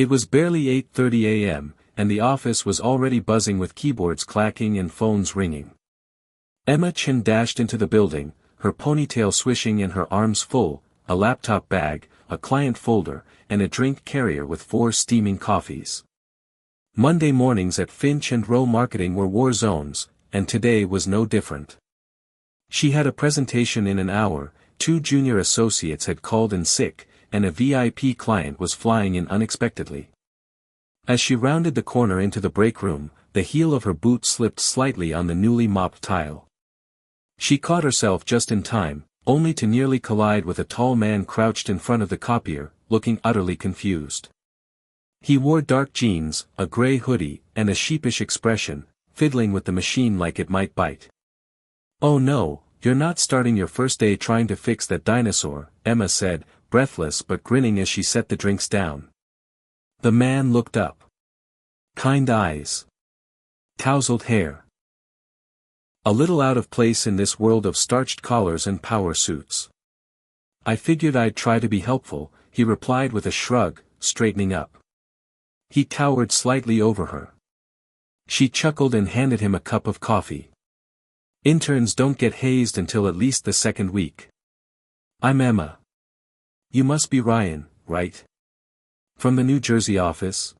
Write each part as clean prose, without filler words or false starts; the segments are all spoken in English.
It was barely 8:30 a.m., and the office was already buzzing with keyboards clacking and phones ringing. Emma Chin dashed into the building, her ponytail swishing and her arms full, a laptop bag, a client folder, and a drink carrier with 4 steaming coffees. Monday mornings at Finch and Rowe Marketing were war zones, and today was no different. She had a presentation in an hour, 2 junior associates had called in sick, and a VIP client was flying in unexpectedly. As she rounded the corner into the break room, the heel of her boot slipped slightly on the newly mopped tile. She caught herself just in time, only to nearly collide with a tall man crouched in front of the copier, looking utterly confused. He wore dark jeans, a gray hoodie, and a sheepish expression, fiddling with the machine like it might bite. "Oh no, you're not starting your first day trying to fix that dinosaur," Emma said, breathless but grinning as she set the drinks down. The man looked up. Kind eyes. Tousled hair. A little out of place in this world of starched collars and power suits. "I figured I'd try to be helpful," he replied with a shrug, straightening up. He towered slightly over her. She chuckled and handed him a cup of coffee. "Interns don't get hazed until at least the second week. I'm Emma. You must be Ryan, right? From the New Jersey office?"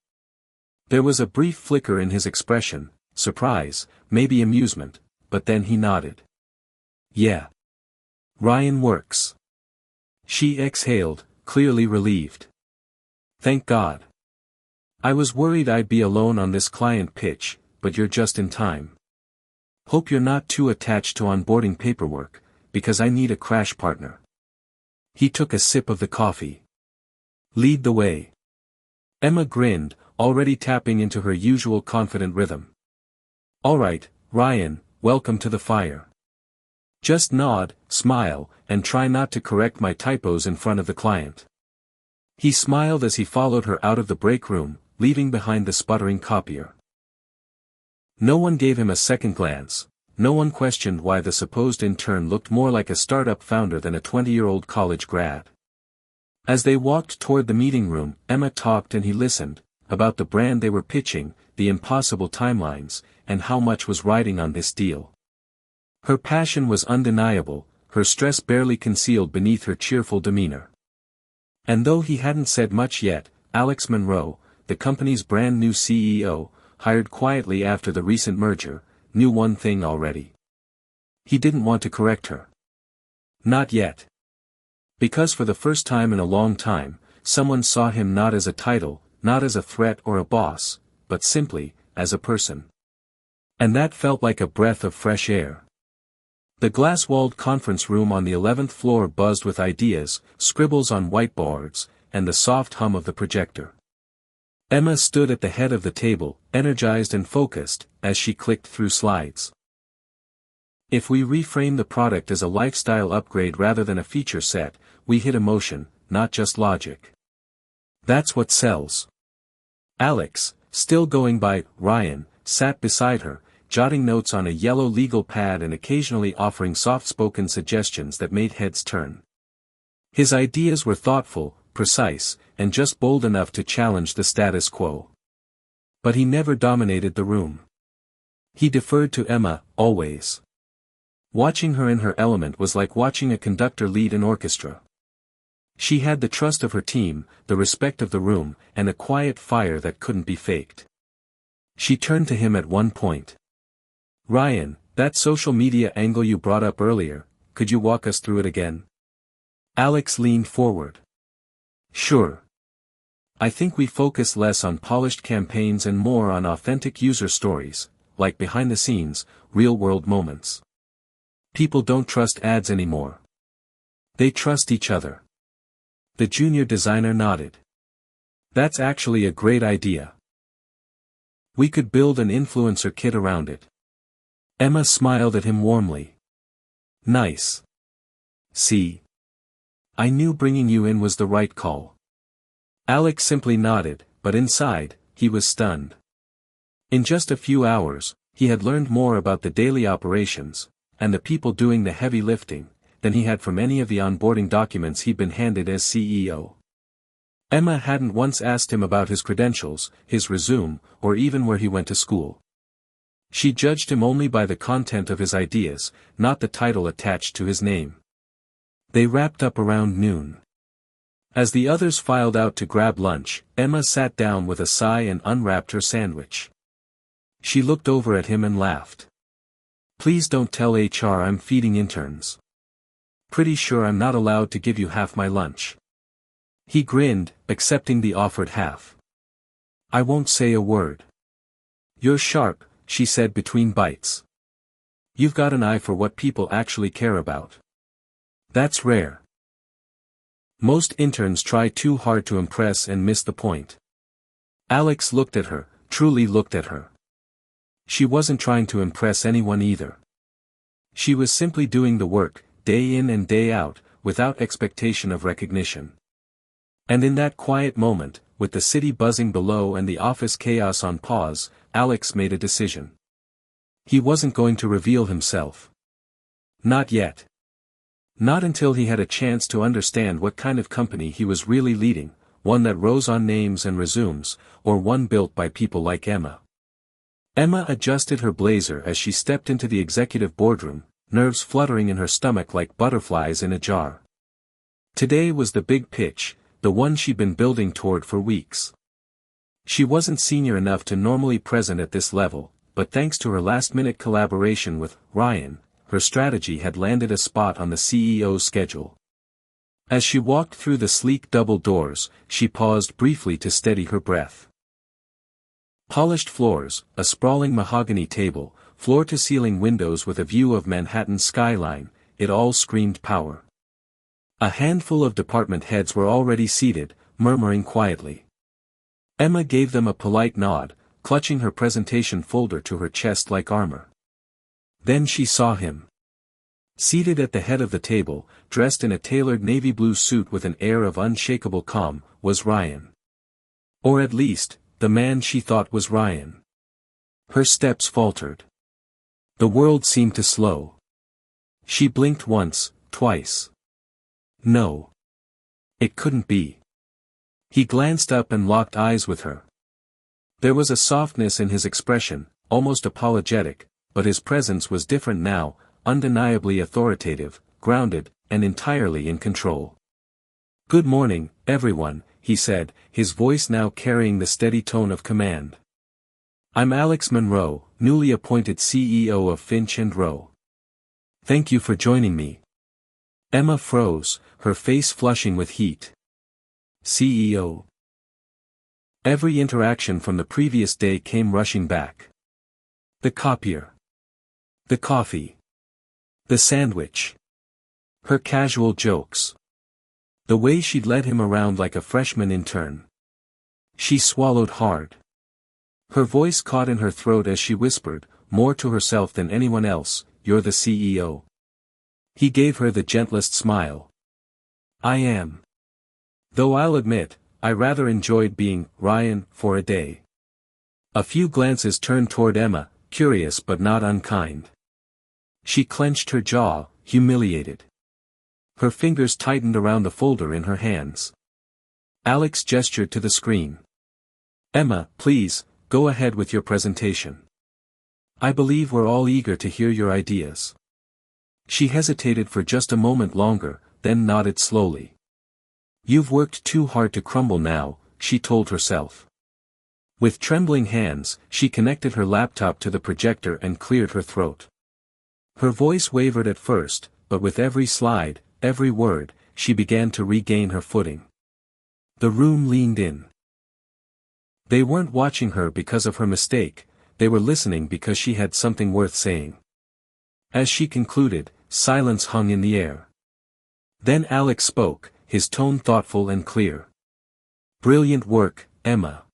There was a brief flicker in his expression, surprise, maybe amusement, but then he nodded. "Yeah. Ryan works." She exhaled, clearly relieved. "Thank God. I was worried I'd be alone on this client pitch, but you're just in time. Hope you're not too attached to onboarding paperwork, because I need a crash partner." He took a sip of the coffee. "Lead the way." Emma grinned, already tapping into her usual confident rhythm. "All right, Ryan, welcome to the fire. Just nod, smile, and try not to correct my typos in front of the client." He smiled as he followed her out of the break room, leaving behind the sputtering copier. No one gave him a second glance. No one questioned why the supposed intern looked more like a startup founder than a 20-year-old college grad. As they walked toward the meeting room, Emma talked and he listened, about the brand they were pitching, the impossible timelines, and how much was riding on this deal. Her passion was undeniable, her stress barely concealed beneath her cheerful demeanor. And though he hadn't said much yet, Alex Monroe, the company's brand new CEO, hired quietly after the recent merger, knew one thing already. He didn't want to correct her. Not yet. Because for the first time in a long time, someone saw him not as a title, not as a threat or a boss, but simply, as a person. And that felt like a breath of fresh air. The glass-walled conference room on the 11th floor buzzed with ideas, scribbles on whiteboards, and the soft hum of the projector. Emma stood at the head of the table, energized and focused, as she clicked through slides. "If we reframe the product as a lifestyle upgrade rather than a feature set, we hit emotion, not just logic. That's what sells." Alex, still going by Ryan, sat beside her, jotting notes on a yellow legal pad and occasionally offering soft-spoken suggestions that made heads turn. His ideas were thoughtful, precise, and just bold enough to challenge the status quo. But he never dominated the room. He deferred to Emma, always. Watching her in her element was like watching a conductor lead an orchestra. She had the trust of her team, the respect of the room, and a quiet fire that couldn't be faked. She turned to him at one point. "Ryan, that social media angle you brought up earlier, could you walk us through it again?" Alex leaned forward. "Sure. I think we focus less on polished campaigns and more on authentic user stories, like behind-the-scenes, real-world moments. People don't trust ads anymore. They trust each other." The junior designer nodded. "That's actually a great idea. We could build an influencer kit around it." Emma smiled at him warmly. "Nice. See? I knew bringing you in was the right call." Alex simply nodded, but inside, he was stunned. In just a few hours, he had learned more about the daily operations, and the people doing the heavy lifting, than he had from any of the onboarding documents he'd been handed as CEO. Emma hadn't once asked him about his credentials, his resume, or even where he went to school. She judged him only by the content of his ideas, not the title attached to his name. They wrapped up around noon. As the others filed out to grab lunch, Emma sat down with a sigh and unwrapped her sandwich. She looked over at him and laughed. Please don't tell HR I'm feeding interns. Pretty sure I'm not allowed to give you half my lunch. He grinned, accepting the offered half. I won't say a word. You're sharp, she said between bites. You've got an eye for what people actually care about. That's rare. Most interns try too hard to impress and miss the point. Alex looked at her, truly looked at her. She wasn't trying to impress anyone either. She was simply doing the work, day in and day out, without expectation of recognition. And in that quiet moment, with the city buzzing below and the office chaos on pause, Alex made a decision. He wasn't going to reveal himself. Not yet. Not until he had a chance to understand what kind of company he was really leading, one that rose on names and resumes, or one built by people like Emma. Emma adjusted her blazer as she stepped into the executive boardroom, nerves fluttering in her stomach like butterflies in a jar. Today was the big pitch, the one she'd been building toward for weeks. She wasn't senior enough to normally present at this level, but thanks to her last-minute collaboration with Ryan, her strategy had landed a spot on the CEO's schedule. As she walked through the sleek double doors, she paused briefly to steady her breath. Polished floors, a sprawling mahogany table, floor-to-ceiling windows with a view of Manhattan's skyline, it all screamed power. A handful of department heads were already seated, murmuring quietly. Emma gave them a polite nod, clutching her presentation folder to her chest like armor. Then she saw him. Seated at the head of the table, dressed in a tailored navy blue suit with an air of unshakable calm, was Ryan. Or at least, the man she thought was Ryan. Her steps faltered. The world seemed to slow. She blinked once, twice. No. It couldn't be. He glanced up and locked eyes with her. There was a softness in his expression, almost apologetic, but his presence was different now, undeniably authoritative, grounded, and entirely in control. Good morning, everyone, he said, his voice now carrying the steady tone of command. I'm Alex Monroe, newly appointed CEO of Finch & Rowe. Thank you for joining me. Emma froze, her face flushing with heat. CEO. Every interaction from the previous day came rushing back. The copier. The coffee. The sandwich. Her casual jokes. The way she'd led him around like a freshman intern. She swallowed hard. Her voice caught in her throat as she whispered, more to herself than anyone else, "You're the CEO." He gave her the gentlest smile. I am. Though I'll admit, I rather enjoyed being Ryan for a day. A few glances turned toward Emma, curious but not unkind. She clenched her jaw, humiliated. Her fingers tightened around the folder in her hands. Alex gestured to the screen. Emma, please, go ahead with your presentation. I believe we're all eager to hear your ideas. She hesitated for just a moment longer, then nodded slowly. You've worked too hard to crumble now, she told herself. With trembling hands, she connected her laptop to the projector and cleared her throat. Her voice wavered at first, but with every slide, every word, she began to regain her footing. The room leaned in. They weren't watching her because of her mistake, they were listening because she had something worth saying. As she concluded, silence hung in the air. Then Alex spoke, his tone thoughtful and clear. Brilliant work, Emma.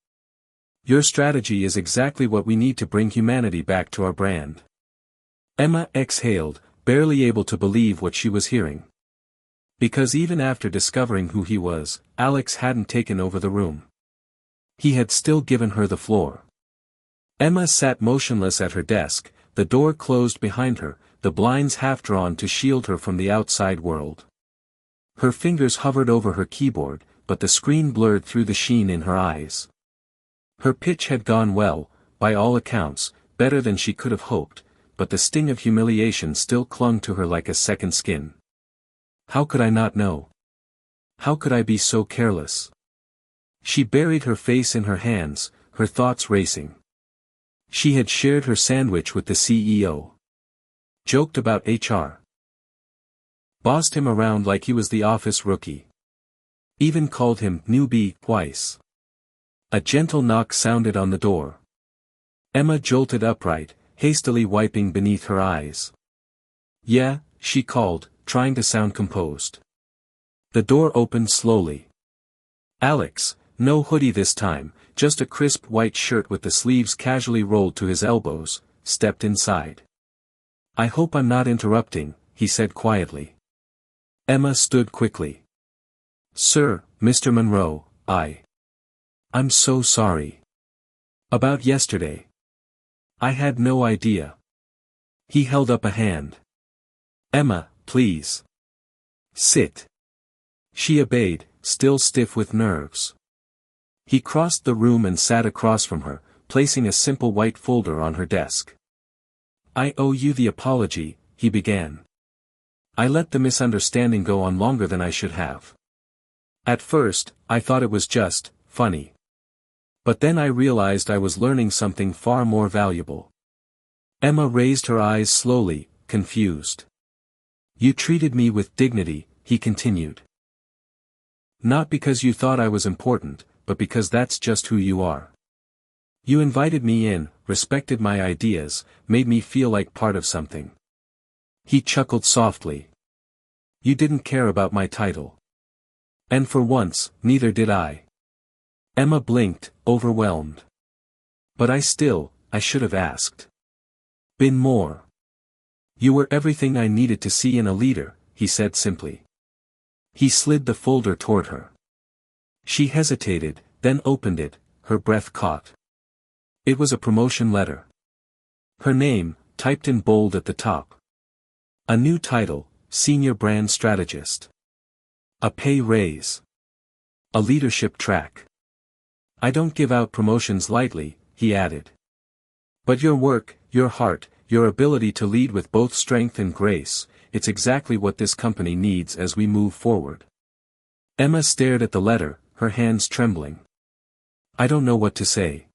Your strategy is exactly what we need to bring humanity back to our brand. Emma exhaled, barely able to believe what she was hearing. Because even after discovering who he was, Alex hadn't taken over the room. He had still given her the floor. Emma sat motionless at her desk, the door closed behind her, the blinds half drawn to shield her from the outside world. Her fingers hovered over her keyboard, but the screen blurred through the sheen in her eyes. Her pitch had gone well, by all accounts, better than she could have hoped, but the sting of humiliation still clung to her like a second skin. How could I not know? How could I be so careless? She buried her face in her hands, her thoughts racing. She had shared her sandwich with the CEO. Joked about HR. Bossed him around like he was the office rookie. Even called him newbie twice. A gentle knock sounded on the door. Emma jolted upright, hastily wiping beneath her eyes. "Yeah," she called, trying to sound composed. The door opened slowly. Alex, no hoodie this time, just a crisp white shirt with the sleeves casually rolled to his elbows, stepped inside. "I hope I'm not interrupting," he said quietly. Emma stood quickly. "Sir, Mr. Monroe, I'm so sorry. About yesterday. I had no idea." He held up a hand. "Emma, please. Sit." She obeyed, still stiff with nerves. He crossed the room and sat across from her, placing a simple white folder on her desk. "I owe you the apology," he began. "I let the misunderstanding go on longer than I should have. At first, I thought it was just funny. But then I realized I was learning something far more valuable." Emma raised her eyes slowly, confused. "You treated me with dignity," he continued. "Not because you thought I was important, but because that's just who you are. You invited me in, respected my ideas, made me feel like part of something." He chuckled softly. "You didn't care about my title. And for once, neither did I." Emma blinked, overwhelmed. "But I should have asked. Been more. You were everything I needed to see in a leader," he said simply. He slid the folder toward her. She hesitated, then opened it, her breath caught. It was a promotion letter. Her name, typed in bold at the top. A new title, Senior Brand Strategist. A pay raise. A leadership track. "I don't give out promotions lightly," he added. "But your work, your heart, your ability to lead with both strength and grace, it's exactly what this company needs as we move forward." Emma stared at the letter, her hands trembling. "I don't know what to say."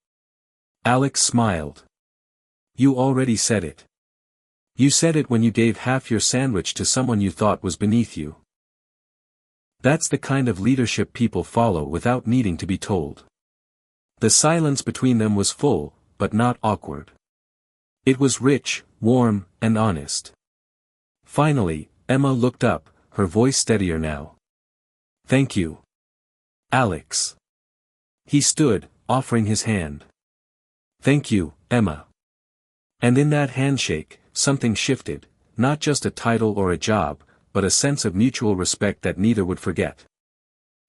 Alex smiled. "You already said it. You said it when you gave half your sandwich to someone you thought was beneath you. That's the kind of leadership people follow without needing to be told." The silence between them was full, but not awkward. It was rich, warm, and honest. Finally, Emma looked up, her voice steadier now. "Thank you, Alex." He stood, offering his hand. "Thank you, Emma." And in that handshake, something shifted, not just a title or a job, but a sense of mutual respect that neither would forget.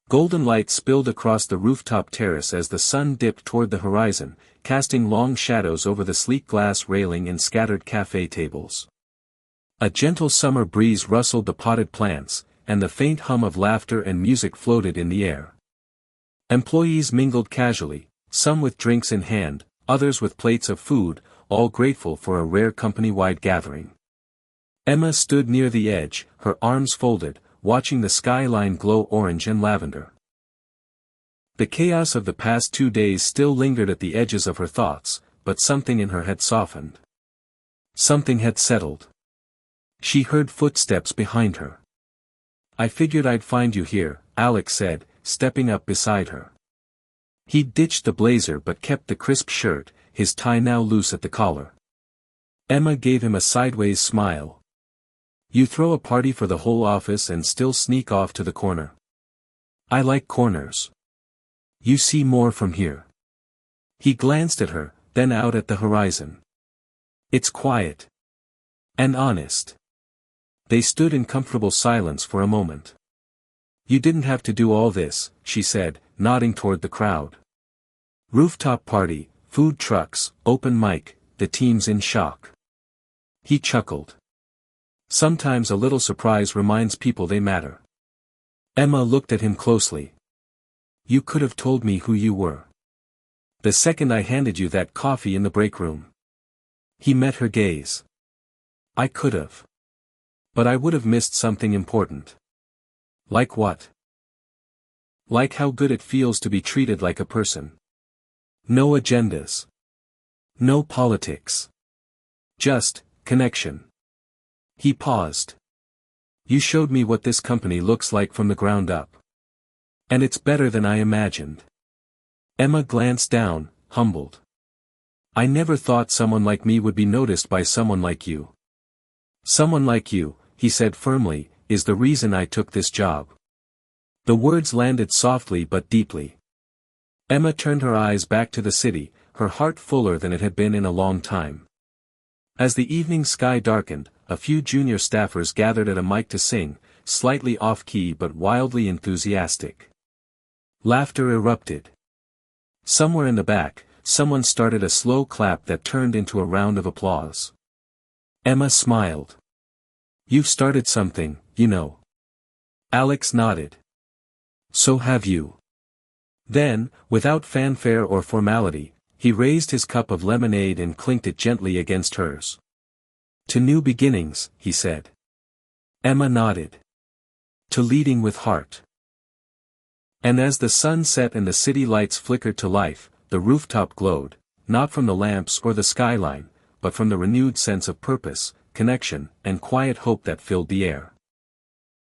Golden light spilled across the rooftop terrace as the sun dipped toward the horizon, casting long shadows over the sleek glass railing and scattered cafe tables. A gentle summer breeze rustled the potted plants, and the faint hum of laughter and music floated in the air. Employees mingled casually, some with drinks in hand, others with plates of food, all grateful for a rare company-wide gathering. Emma stood near the edge, her arms folded, watching the skyline glow orange and lavender. The chaos of the past 2 days still lingered at the edges of her thoughts, but something in her had softened. Something had settled. She heard footsteps behind her. "I figured I'd find you here," Alex said, stepping up beside her. He'd ditched the blazer but kept the crisp shirt, his tie now loose at the collar. Emma gave him a sideways smile. "You throw a party for the whole office and still sneak off to the corner. I like corners. You see more from here." He glanced at her, then out at the horizon. "It's quiet. And honest." They stood in comfortable silence for a moment. "You didn't have to do all this," she said, nodding toward the crowd. Rooftop party, food trucks, open mic, the team's in shock. He chuckled. "Sometimes a little surprise reminds people they matter." Emma looked at him closely. You could have told me who you were. The second I handed you that coffee in the break room. He met her gaze. I could have. But I would have missed something important. Like what? Like how good it feels to be treated like a person. No agendas. No politics. Just, connection. He paused. You showed me what this company looks like from the ground up. And it's better than I imagined. Emma glanced down, humbled. I never thought someone like me would be noticed by someone like you. Someone like you, he said firmly, is the reason I took this job. The words landed softly but deeply. Emma turned her eyes back to the city, her heart fuller than it had been in a long time. As the evening sky darkened, a few junior staffers gathered at a mic to sing, slightly off-key but wildly enthusiastic. Laughter erupted. Somewhere in the back, someone started a slow clap that turned into a round of applause. Emma smiled. You've started something, you know. Alex nodded. So have you. Then, without fanfare or formality, he raised his cup of lemonade and clinked it gently against hers. To new beginnings, he said. Emma nodded. To leading with heart. And as the sun set and the city lights flickered to life, the rooftop glowed, not from the lamps or the skyline, but from the renewed sense of purpose, connection, and quiet hope that filled the air.